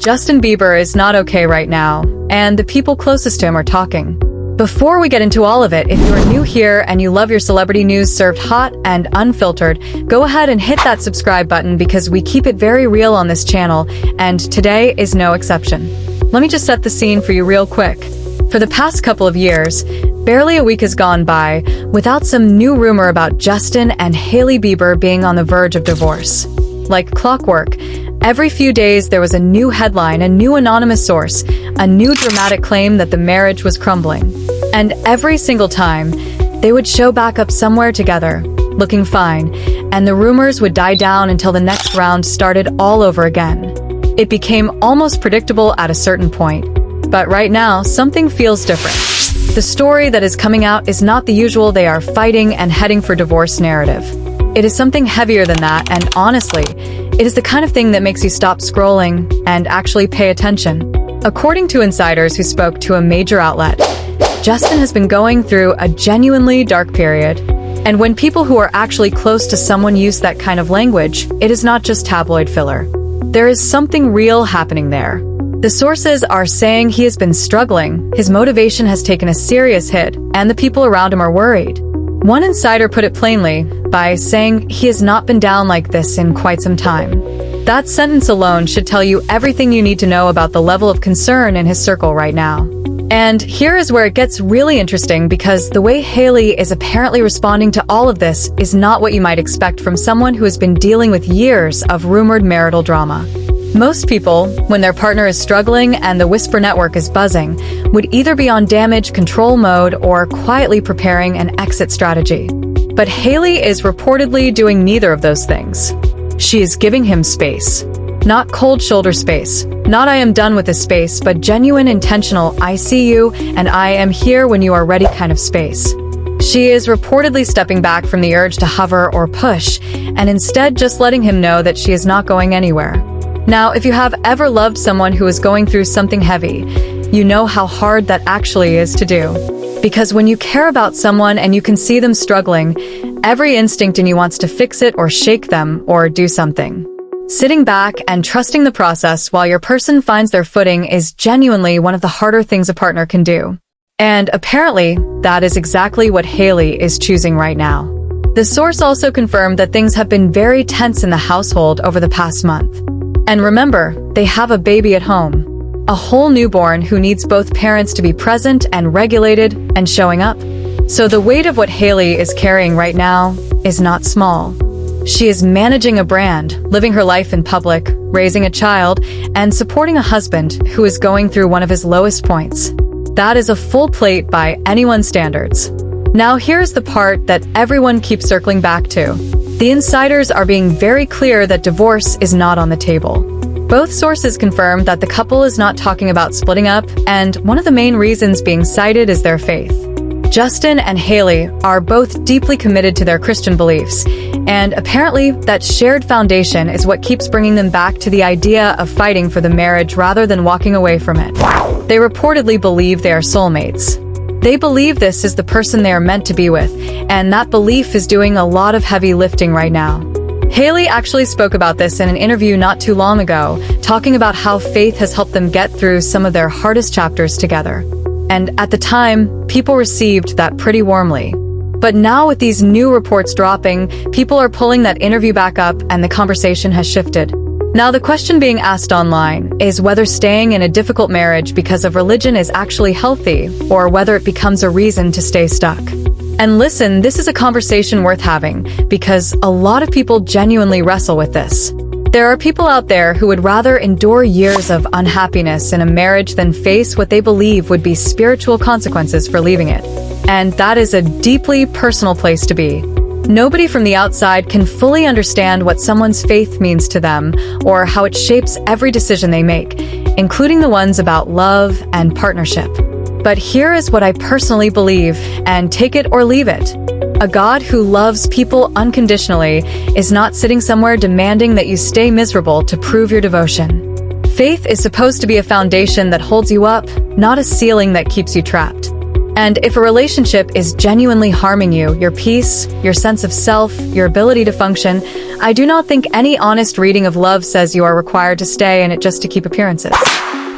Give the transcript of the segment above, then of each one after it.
Justin Bieber is not okay right now, and the people closest to him are talking. Before we get into all of it, if you're new here and you love your celebrity news served hot and unfiltered, go ahead and hit that subscribe button because we keep it very real on this channel, and today is no exception. Let me just set the scene for you real quick. For the past couple of years, barely a week has gone by without some new rumor about Justin and Hailey Bieber being on the verge of divorce. Like clockwork, every few days there was a new headline, a new anonymous source, a new dramatic claim that the marriage was crumbling. And every single time, they would show back up somewhere together, looking fine, and the rumors would die down until the next round started all over again. It became almost predictable at a certain point. But right now, something feels different. The story that is coming out is not the usual "they are fighting and heading for divorce" narrative. It is something heavier than that, and honestly, it is the kind of thing that makes you stop scrolling and actually pay attention. According to insiders who spoke to a major outlet, Justin has been going through a genuinely dark period. And when people who are actually close to someone use that kind of language, it is not just tabloid filler. There is something real happening there. The sources are saying he has been struggling, his motivation has taken a serious hit, and the people around him are worried. One insider put it plainly by saying he has not been down like this in quite some time. That sentence alone should tell you everything you need to know about the level of concern in his circle right now. And here is where it gets really interesting, because the way Hailey is apparently responding to all of this is not what you might expect from someone who has been dealing with years of rumored marital drama. Most people, when their partner is struggling and the whisper network is buzzing, would either be on damage control mode or quietly preparing an exit strategy. But Hailey is reportedly doing neither of those things. She is giving him space. Not cold shoulder space, not "I am done with this" space, but genuine, intentional "I see you and I am here when you are ready" kind of space. She is reportedly stepping back from the urge to hover or push, and instead just letting him know that she is not going anywhere. Now, if you have ever loved someone who is going through something heavy, you know how hard that actually is to do. Because when you care about someone and you can see them struggling, every instinct in you wants to fix it or shake them or do something. Sitting back and trusting the process while your person finds their footing is genuinely one of the harder things a partner can do. And apparently, that is exactly what Hailey is choosing right now. The source also confirmed that things have been very tense in the household over the past month. And remember, they have a baby at home. A whole newborn who needs both parents to be present and regulated and showing up. So the weight of what Hailey is carrying right now is not small. She is managing a brand, living her life in public, raising a child, and supporting a husband who is going through one of his lowest points. That is a full plate by anyone's standards. Now here's the part that everyone keeps circling back to. The insiders are being very clear that divorce is not on the table. Both sources confirm that the couple is not talking about splitting up, and one of the main reasons being cited is their faith. Justin and Hailey are both deeply committed to their Christian beliefs, and apparently that shared foundation is what keeps bringing them back to the idea of fighting for the marriage rather than walking away from it. They reportedly believe they are soulmates. They believe this is the person they are meant to be with, and that belief is doing a lot of heavy lifting right now. Hailey actually spoke about this in an interview not too long ago, talking about how faith has helped them get through some of their hardest chapters together. And at the time, people received that pretty warmly. But now with these new reports dropping, people are pulling that interview back up and the conversation has shifted. Now the question being asked online is whether staying in a difficult marriage because of religion is actually healthy, or whether it becomes a reason to stay stuck. And listen, this is a conversation worth having, because a lot of people genuinely wrestle with this. There are people out there who would rather endure years of unhappiness in a marriage than face what they believe would be spiritual consequences for leaving it. And that is a deeply personal place to be. Nobody from the outside can fully understand what someone's faith means to them or how it shapes every decision they make, including the ones about love and partnership. But here is what I personally believe, and take it or leave it. A God who loves people unconditionally is not sitting somewhere demanding that you stay miserable to prove your devotion. Faith is supposed to be a foundation that holds you up, not a ceiling that keeps you trapped. And if a relationship is genuinely harming you, your peace, your sense of self, your ability to function, I do not think any honest reading of love says you are required to stay in it just to keep appearances.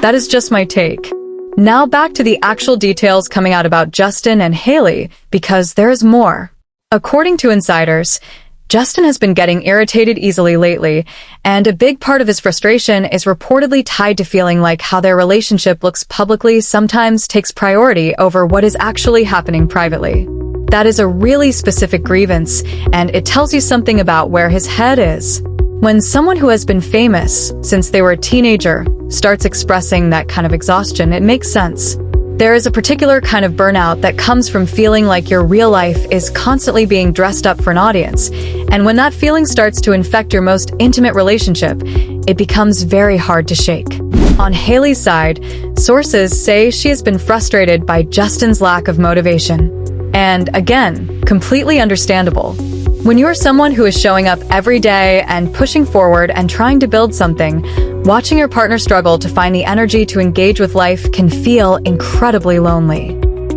That is just my take. Now back to the actual details coming out about Justin and Hailey, because there is more. According to insiders, Justin has been getting irritated easily lately, and a big part of his frustration is reportedly tied to feeling like how their relationship looks publicly sometimes takes priority over what is actually happening privately. That is a really specific grievance, and it tells you something about where his head is. When someone who has been famous since they were a teenager starts expressing that kind of exhaustion, it makes sense. There is a particular kind of burnout that comes from feeling like your real life is constantly being dressed up for an audience, and when that feeling starts to infect your most intimate relationship, it becomes very hard to shake. On Hailey's side, sources say she has been frustrated by Justin's lack of motivation. And again, completely understandable. When you're someone who is showing up every day and pushing forward and trying to build something, watching your partner struggle to find the energy to engage with life can feel incredibly lonely.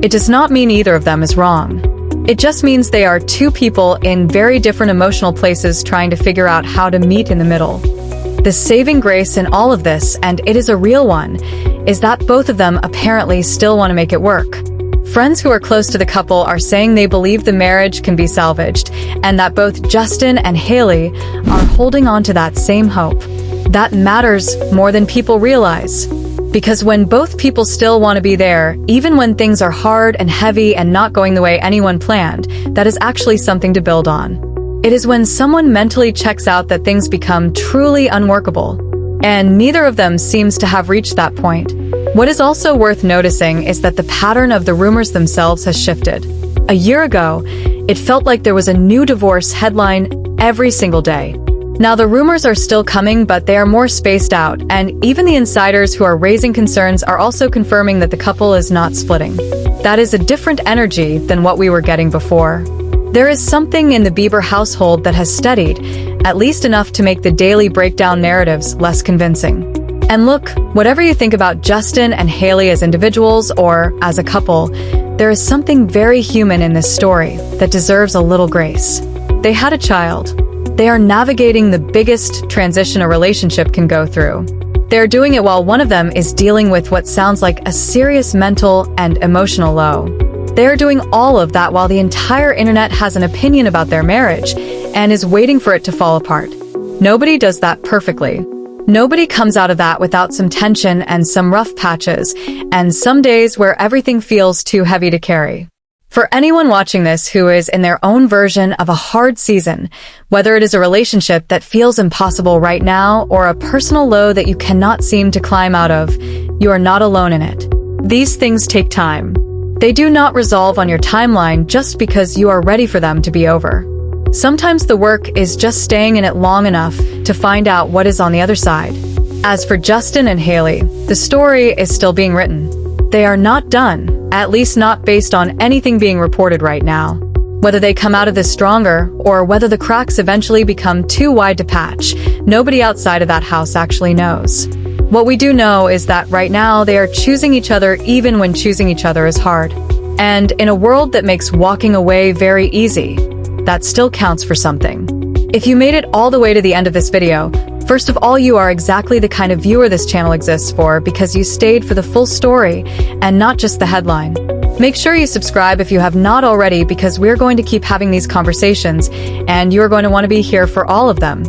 It does not mean either of them is wrong. It just means they are two people in very different emotional places trying to figure out how to meet in the middle. The saving grace in all of this, and it is a real one, is that both of them apparently still want to make it work. Friends who are close to the couple are saying they believe the marriage can be salvaged, and that both Justin and Hailey are holding on to that same hope. That matters more than people realize. Because when both people still want to be there, even when things are hard and heavy and not going the way anyone planned, that is actually something to build on. It is when someone mentally checks out that things become truly unworkable. And neither of them seems to have reached that point. What is also worth noticing is that the pattern of the rumors themselves has shifted. A year ago, it felt like there was a new divorce headline every single day. Now the rumors are still coming, but they are more spaced out, and even the insiders who are raising concerns are also confirming that the couple is not splitting. That is a different energy than what we were getting before. There is something in the Bieber household that has steadied, at least enough to make the daily breakdown narratives less convincing. And look, whatever you think about Justin and Hailey as individuals or as a couple, there is something very human in this story that deserves a little grace. They had a child. They are navigating the biggest transition a relationship can go through. They are doing it while one of them is dealing with what sounds like a serious mental and emotional low. They are doing all of that while the entire internet has an opinion about their marriage and is waiting for it to fall apart. Nobody does that perfectly. Nobody comes out of that without some tension and some rough patches, and some days where everything feels too heavy to carry. For anyone watching this who is in their own version of a hard season, whether it is a relationship that feels impossible right now or a personal low that you cannot seem to climb out of, you are not alone in it. These things take time. They do not resolve on your timeline just because you are ready for them to be over. Sometimes the work is just staying in it long enough to find out what is on the other side. As for Justin and Hailey, the story is still being written. They are not done, at least not based on anything being reported right now. Whether they come out of this stronger, or whether the cracks eventually become too wide to patch, nobody outside of that house actually knows. What we do know is that right now they are choosing each other even when choosing each other is hard. And in a world that makes walking away very easy, that still counts for something. If you made it all the way to the end of this video, first of all, you are exactly the kind of viewer this channel exists for because you stayed for the full story and not just the headline. Make sure you subscribe if you have not already because we're going to keep having these conversations and you're going to want to be here for all of them.